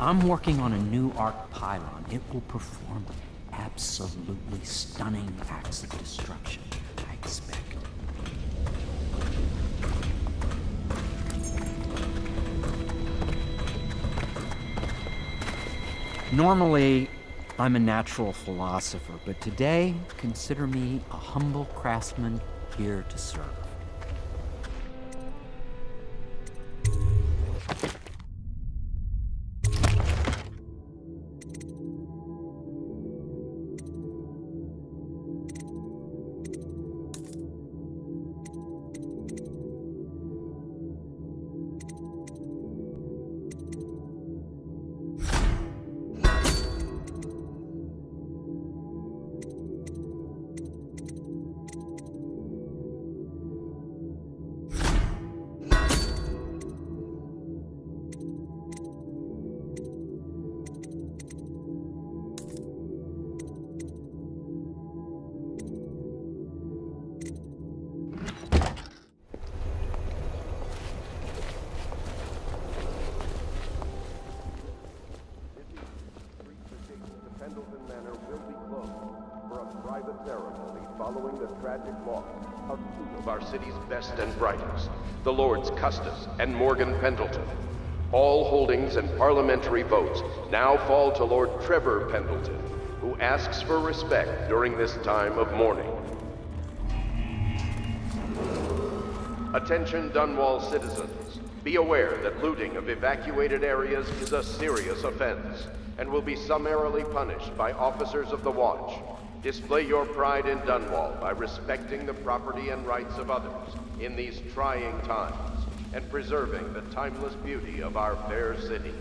I'm working on a new arc pylon. It will perform absolutely stunning acts of destruction, I expect. Normally, I'm a natural philosopher, but today, consider me a humble craftsman here to serve. Following the tragic loss of two of our city's best and brightest, the Lords Custis and Morgan Pendleton. All holdings and parliamentary votes now fall to Lord Trevor Pendleton, who asks for respect during this time of mourning. Attention Dunwall citizens. Be aware that looting of evacuated areas is a serious offense and will be summarily punished by officers of the Watch. Display your pride in Dunwall by respecting the property and rights of others in these trying times and preserving the timeless beauty of our fair city.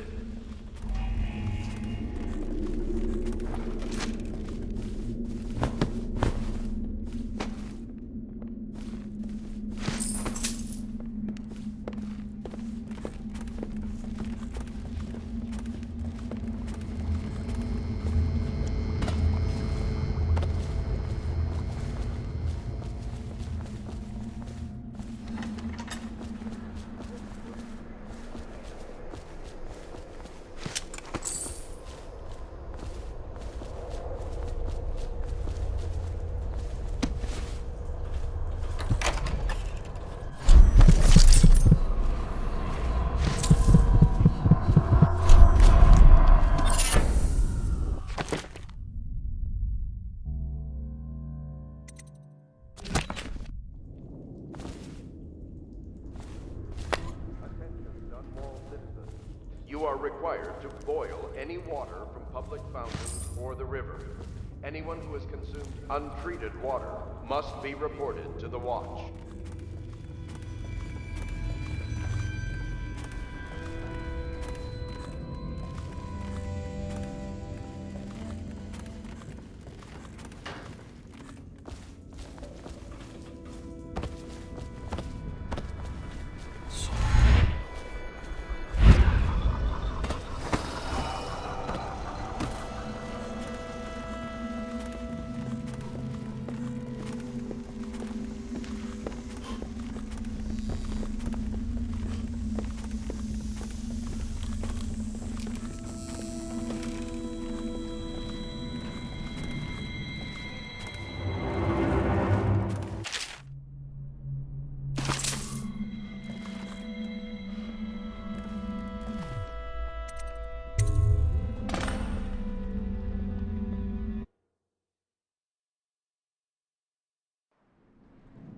You are required to boil any water from public fountains or the river. Anyone who has consumed untreated water must be reported to the Watch.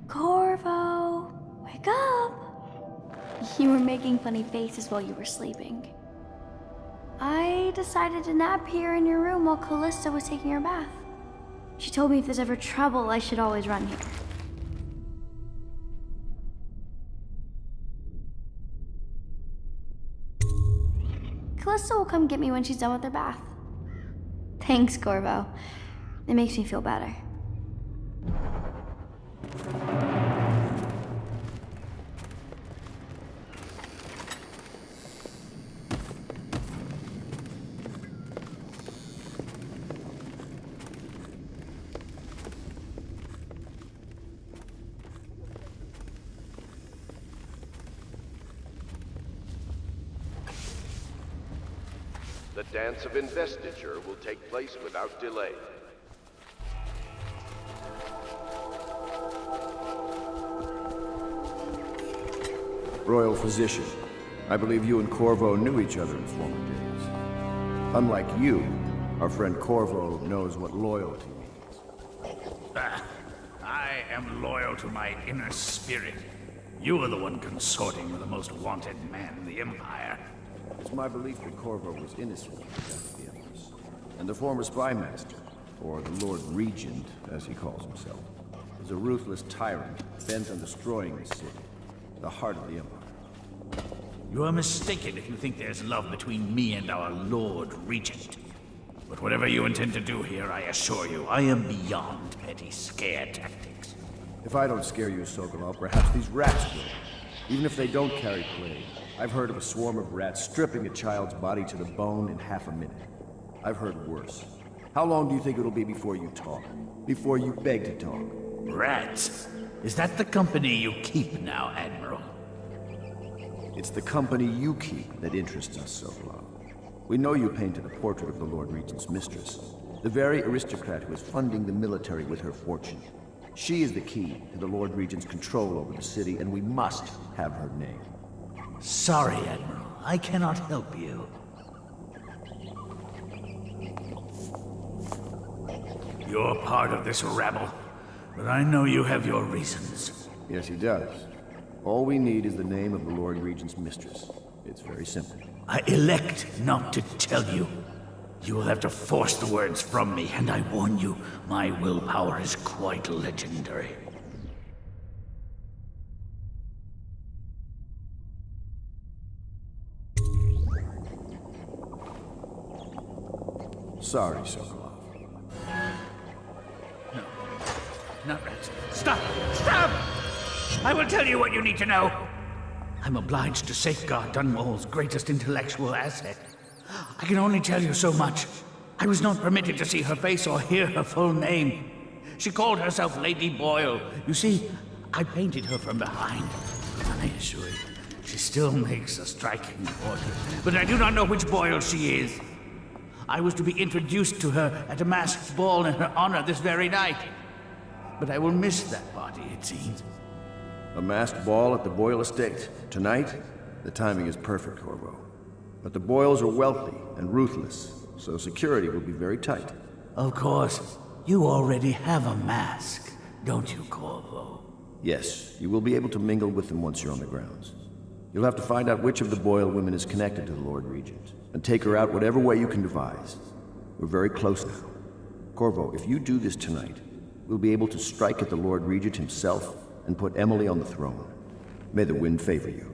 Corvo, wake up! You were making funny faces while you were sleeping. I decided to nap here in your room while Callista was taking her bath. She told me if there's ever trouble, I should always run here. Callista will come get me when she's done with her bath. Thanks, Corvo. It makes me feel better. The dance of investiture will take place without delay. Royal Physician, I believe you and Corvo knew each other in former days. Unlike you, our friend Corvo knows what loyalty means. I am loyal to my inner spirit. You are the one consorting with the most wanted man in the Empire. It's my belief that Corvo was innocent of the death of the Empress, and the former spy master, or the Lord Regent, as he calls himself, is a ruthless tyrant bent on destroying the city, the heart of the Empire. You are mistaken if you think there's love between me and our Lord Regent. But whatever you intend to do here, I assure you, I am beyond petty scare tactics. If I don't scare you, Sokolov, perhaps these rats will. Even if they don't carry plague, I've heard of a swarm of rats stripping a child's body to the bone in half a minute. I've heard worse. How long do you think it'll be before you talk? Before you beg to talk? Rats? Is that the company you keep now, Admiral? It's the company you keep that interests us, Sokolov. We know you painted a portrait of the Lord Regent's mistress, the very aristocrat who is funding the military with her fortune. She is the key to the Lord Regent's control over the city, and we must have her name. Sorry, Admiral. I cannot help you. You're part of this rabble, but I know you have your reasons. Yes, he does. All we need is the name of the Lord Regent's mistress. It's very simple. I elect not to tell you. You will have to force the words from me, and I warn you, my willpower is quite legendary. Sorry, Sokolov. No, not rats. Stop! Stop! I will tell you what you need to know. I'm obliged to safeguard Dunwall's greatest intellectual asset. I can only tell you so much. I was not permitted to see her face or hear her full name. She called herself Lady Boyle. You see, I painted her from behind. I assure you, she still makes a striking portrait. But I do not know which Boyle she is. I was to be introduced to her at a masked ball in her honor this very night. But I will miss that party, it seems. A masked ball at the Boyle estate. Tonight? The timing is perfect, Corvo. But the Boyles are wealthy and ruthless, so security will be very tight. Of course. You already have a mask, don't you, Corvo? Yes, you will be able to mingle with them once you're on the grounds. You'll have to find out which of the Boyle women is connected to the Lord Regent, and take her out whatever way you can devise. We're very close now. Corvo, if you do this tonight, we'll be able to strike at the Lord Regent himself and put Emily on the throne. May the wind favor you.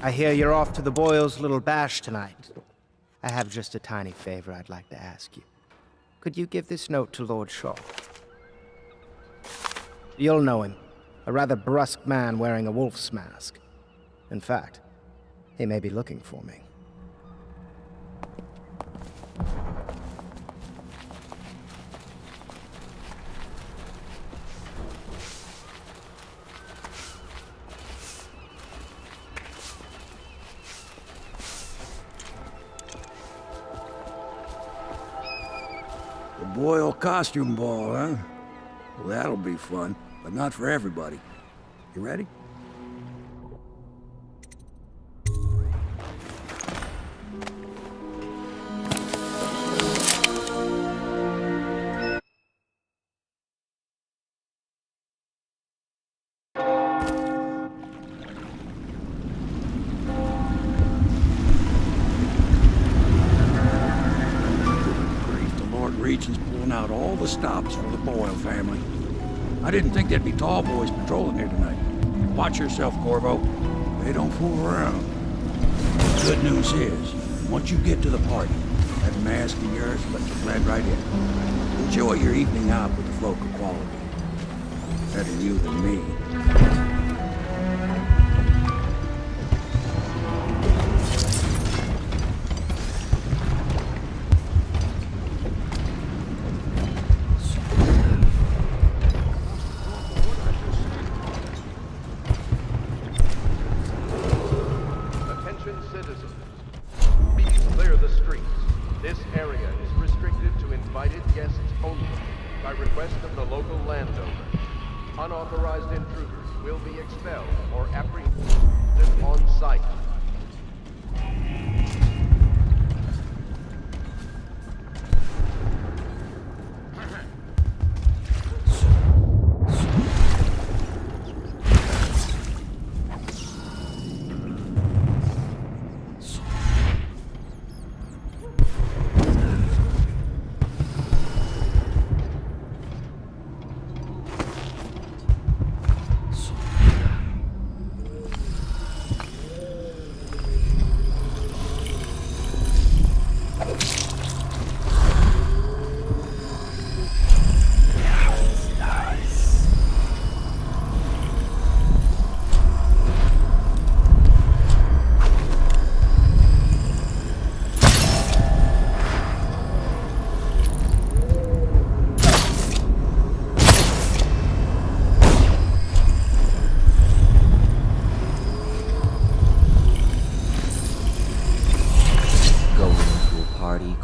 I hear you're off to the Boyles' little bash tonight. I have just a tiny favor I'd like to ask you. Could you give this note to Lord Shaw? You'll know him. A rather brusque man wearing a wolf's mask. In fact, he may be looking for me. The Boyle costume ball, huh? Well, that'll be fun, but not for everybody. You ready? Regent's pulling out all the stops for the Boyle family. I didn't think there'd be tall boys patrolling here tonight. Watch yourself, Corvo. They don't fool around. The good news is, once you get to the party, that mask of yours lets you blend right in. Enjoy your evening out with the folk of quality. Better you than me. area is restricted to invited guests only by request of the local landowner. Unauthorized intruders will be expelled or apprehended on site.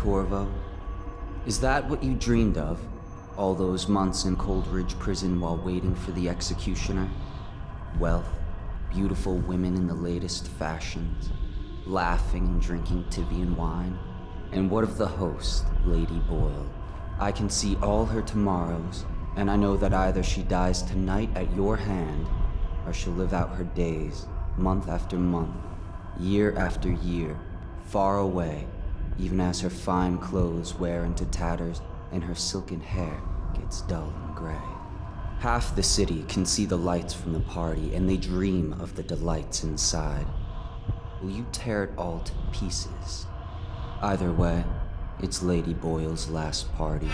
Corvo? Is that what you dreamed of? All those months in Coldridge Prison while waiting for the executioner? Wealth, beautiful women in the latest fashions, laughing and drinking Tivian wine? And what of the host, Lady Boyle? I can see all her tomorrows, and I know that either she dies tonight at your hand, or she'll live out her days, month after month, year after year, far away, even as her fine clothes wear into tatters and her silken hair gets dull and gray. Half the city can see the lights from the party, and they dream of the delights inside. Will you tear it all to pieces? Either way, it's Lady Boyle's last party.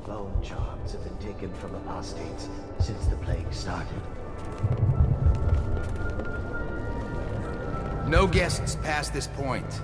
bone charms have been taken from apostates since the plague started. No guests past this point.